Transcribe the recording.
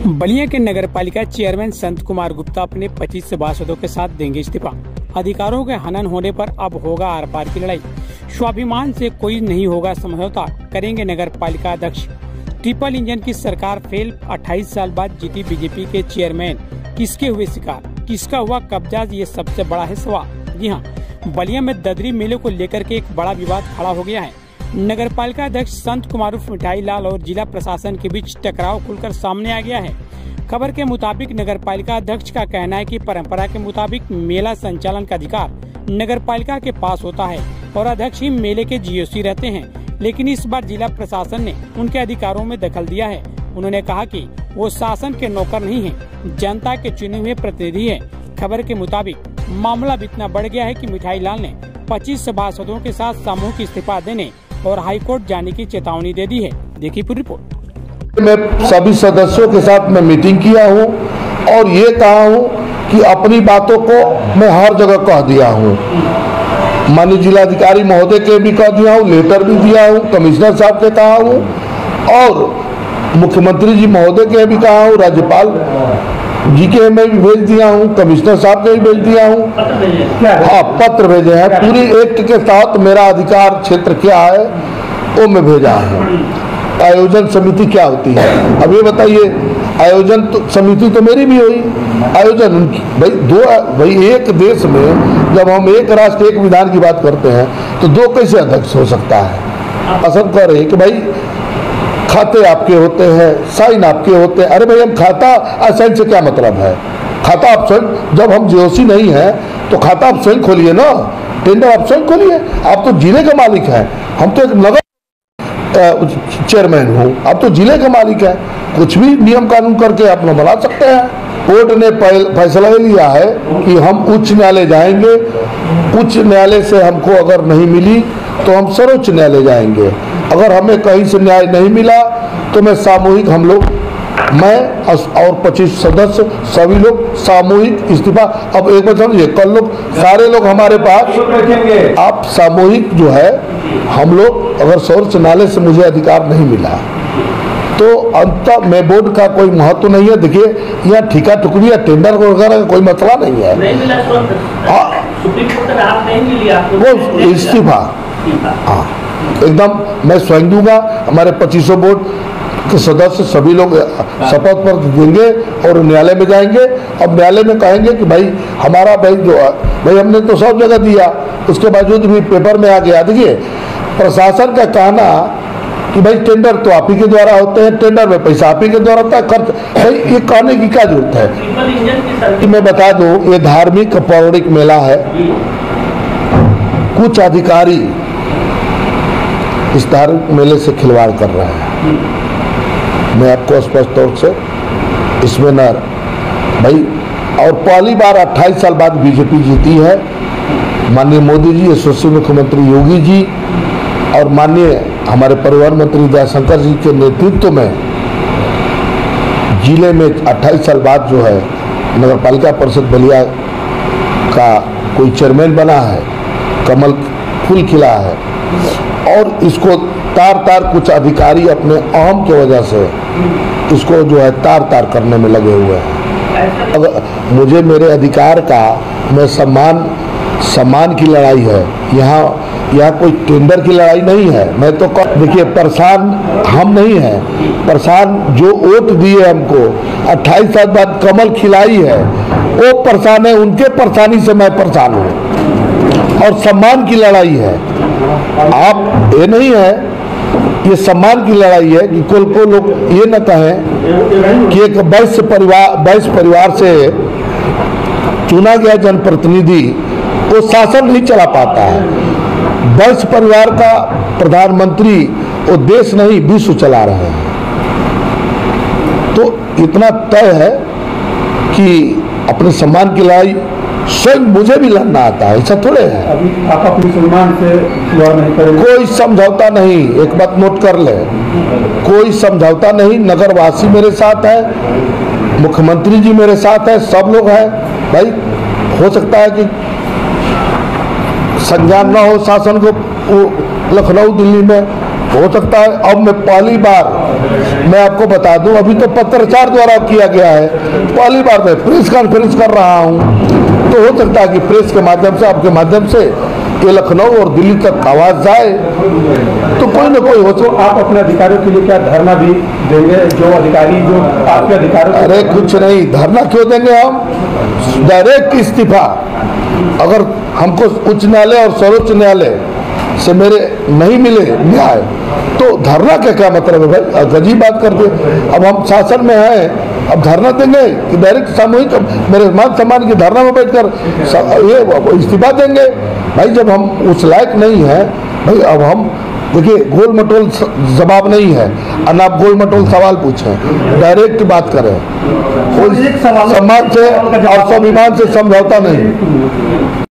बलिया के नगरपालिका चेयरमैन संत कुमार गुप्ता अपने 25 सभासदों के साथ देंगे इस्तीफा। अधिकारों के हनन होने पर अब होगा आर पार की लड़ाई। स्वाभिमान से कोई नहीं होगा समझौता, करेंगे नगरपालिका अध्यक्ष। ट्रिपल इंजन की सरकार फेल, 28 साल बाद जीती बीजेपी के चेयरमैन किसके हुए शिकार, किसका हुआ कब्जा, ये सबसे बड़ा है सवाल। जी हाँ, बलिया में ददरी मेले को लेकर के एक बड़ा विवाद खड़ा हो गया है। नगरपालिका अध्यक्ष संत कुमार उर्फ मिठाई लाल और जिला प्रशासन के बीच टकराव खुलकर सामने आ गया है। खबर के मुताबिक नगरपालिका अध्यक्ष का कहना है कि परंपरा के मुताबिक मेला संचालन का अधिकार नगरपालिका के पास होता है और अध्यक्ष ही मेले के जीओसी रहते हैं, लेकिन इस बार जिला प्रशासन ने उनके अधिकारों में दखल दिया है। उन्होंने कहा कि वो शासन के नौकर नहीं हैं, जनता के चुने हुए प्रतिनिधि हैं। खबर के मुताबिक मामला इतना बढ़ गया है कि मिठाई लाल ने 25 सभासदों के साथ सामूहिक इस्तीफा देने और हाईकोर्ट जाने की चेतावनी दे दी है। देखिए पूरी रिपोर्ट। मैं सभी सदस्यों के साथ मैं मीटिंग किया हूँ और ये कहा हूँ कि अपनी बातों को मैं हर जगह कह दिया हूँ। माननीय जिलाधिकारी महोदय के भी कह दिया हूँ, लेटर भी दिया हूँ, कमिश्नर साहब के कहा हूँ और मुख्यमंत्री जी महोदय के भी कहा हूँ, राज्यपाल जी के मैं भी भेज दिया हूँ, कमिश्नर साहब के भी भेज दिया हूँ। हाँ, पत्र भेजे हैं। पूरी एक्ट के साथ मेरा अधिकार क्षेत्र क्या है वो मैं भेजा हूँ। आयोजन समिति क्या होती है, अब ये बताइए। आयोजन तो समिति तो मेरी भी हुई, आयोजन उनकी। भाई एक देश में जब हम एक राष्ट्र एक विधान की बात करते हैं तो दो कैसे अध्यक्ष हो सकता है। पसंद कर रहे कि भाई खाते आपके होते हैं, साइन आपके होते हैं। अरे भाई, हम खाता असाइन से क्या मतलब है। खाता आप स्वयं, जब हम जीओसी नहीं है तो खाता आप स्वयं खोलिए ना, टेंडर आप स्वयं खोलिए। आप तो जिले के मालिक हैं, हम तो एक नगर चेयरमैन हूँ, आप तो जिले के मालिक हैं। कुछ भी नियम कानून करके आप लोग बना सकते हैं। कोर्ट ने फैसला लिया है कि हम उच्च न्यायालय जाएंगे। उच्च न्यायालय से हमको अगर नहीं मिली तो हम सर्वोच्च न्यायालय जाएंगे। अगर हमें कहीं से न्याय नहीं मिला तो मैं सामूहिक, हम लोग, मैं और 25 सदस्य सभी लोग सामूहिक इस्तीफा। अब एक बात समझिए, कल लोग सारे लोग हमारे पास, आप सामूहिक जो है हम लोग, अगर सर्वोच्च न्यायालय से मुझे अधिकार नहीं मिला तो अंत में बोर्ड का कोई महत्व नहीं है। देखिए, यहाँ ठिका टुकड़ी या टेंडर वगैरह का कोई मसला नहीं है। वो इस्तीफा हाँ एकदम मैं स्वयं दूंगा। हमारे 2500 बोर्ड के सदस्य सभी लोग शपथ पर देंगे और न्यायालय में जाएंगे। अब न्यायालय में कहेंगे कि भाई हमारा भाई जो भाई हमने तो सब जगह दिया, उसके बावजूद भी पेपर में आ गया। देखिए, प्रशासन का कहना कि भाई टेंडर तो आप ही के द्वारा होते हैं, टेंडर में पैसा आप ही के द्वारा होता है, खर्च। भाई ये कहने की क्या जरूरत है कि मैं बता दूं, ये धार्मिक पौराणिक मेला है। कुछ अधिकारी इस धार्मिक मेले से खिलवाड़ कर रहे हैं। मैं आपको स्पष्ट तौर से इसमें न भाई, और पहली बार 28 साल बाद बीजेपी जीती है। माननीय मोदी जी, यशस्वी मुख्यमंत्री योगी जी और माननीय हमारे परिवहन मंत्री दयाशंकर जी के नेतृत्व में जिले में 28 साल बाद जो है नगरपालिका परिषद बलिया का कोई चेयरमैन बना है, कमल फूल खिला है। और इसको तार कुछ अधिकारी अपने अहम की वजह से इसको जो है तार करने में लगे हुए हैं। अगर मुझे मेरे अधिकार का, मैं सम्मान की लड़ाई है। यहाँ कोई टेंडर की लड़ाई नहीं है। मैं तो देखिए, परेशान हम नहीं हैं, परेशान जो वोट दिए हमको 28 साल बाद कमल खिलाई है वो परेशान है। उनके परेशानी से मैं परेशान हूँ और सम्मान की लड़ाई है। आप ये नहीं है, ये सम्मान की लड़ाई है कि कुल को लोग ये न कहें कि एक वैश्य परिवार से चुना गया जनप्रतिनिधि वो शासन नहीं चला पाता है। वैश्य परिवार का प्रधानमंत्री वो देश नहीं विश्व चला रहे हैं। तो इतना तय है कि अपने सम्मान की लड़ाई स्वयं मुझे भी लड़ना आता है, ऐसा थोड़े है। अभी आप अपने सम्मान से नहीं करेंगे? कोई समझौता नहीं, एक बात नोट कर ले, कोई समझौता नहीं। नगरवासी मेरे साथ है, मुख्यमंत्री जी मेरे साथ है, सब लोग हैं। भाई हो सकता है कि संज्ञान न हो शासन को लखनऊ दिल्ली में हो सकता है। अब मैं पहली बार मैं आपको बता दूं, अभी तो पत्रचार द्वारा किया गया है, पहली बार मैं प्रेस कॉन्फ्रेंस कर रहा हूं, तो हो सकता है कि प्रेस के माध्यम से, आपके माध्यम से ये लखनऊ और दिल्ली तक आवाज जाए, तो कोई ना कोई हो। तो आप अपने अधिकारियों के लिए क्या धरना भी देंगे? जो अधिकारी जो आपके अधिकारियों, अरे कुछ नहीं, धरना क्यों देंगे हम? डायरेक्ट इस्तीफा। अगर हमको उच्च न्यायालय और सर्वोच्च न्यायालय से मेरे नहीं मिले न्याय, तो धरना का क्या मतलब है भाई? गजी बात करते। अब हम शासन में हैं, अब धरना देंगे कि डायरेक्ट सामूहिक मेरे मान सम्मान की धरना में बैठकर ये इस्तीफा देंगे? भाई जब हम उस लायक नहीं है भाई, अब हम देखिए गोल मटोल जवाब नहीं है, और आप गोल मटोल सवाल पूछें, डायरेक्ट बात करें, कोई सम्मान से और स्वाभिमान से समझौता नहीं।